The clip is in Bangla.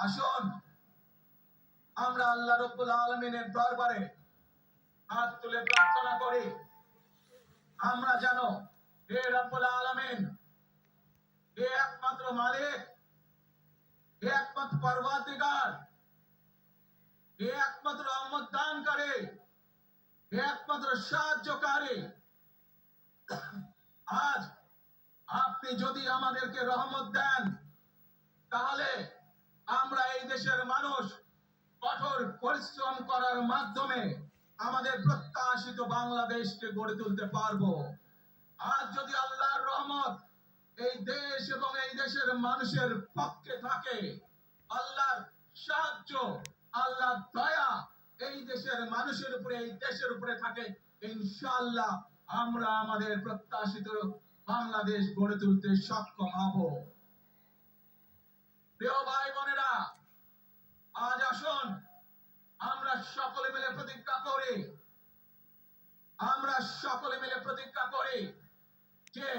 আসুন আমরা আল্লাহ রাব্বুল আলামিনের দরবারে হাত তুলে প্রার্থনা করি, আমরা জানো হে রাব্বুল আলামিন, হে একমাত্র মালিক, হে একমাত্র পরওয়ারদিগার, হে একমাত্র রহমত দানকারী, হে একমাত্র সাহায্যকারী। আজ আপনি যদি আমাদেরকে রহমত দেন, তাহলে আমরা এই দেশের মানুষ কঠোর পরিশ্রম করার মাধ্যমে আমাদের প্রত্যাশিত বাংলাদেশকে গড়ে তুলতে পারবো। আজ যদি আল্লাহর রহমত এই দেশ এবং এই দেশের মানুষের পক্ষে থাকে, আল্লাহর সাহায্য, আল্লাহর দয়া এই দেশের মানুষের উপরে, এই দেশের উপরে থাকে, ইনশাআল্লাহ আমরা আমাদের প্রত্যাশিত বাংলাদেশ গড়ে তুলতে সক্ষম হব। প্রিয় ভাই বোনেরা, আজ আসুন আমরা সকলে মিলে প্রতিজ্ঞা করি, আমরা সকলে মিলে প্রতিজ্ঞা করি যে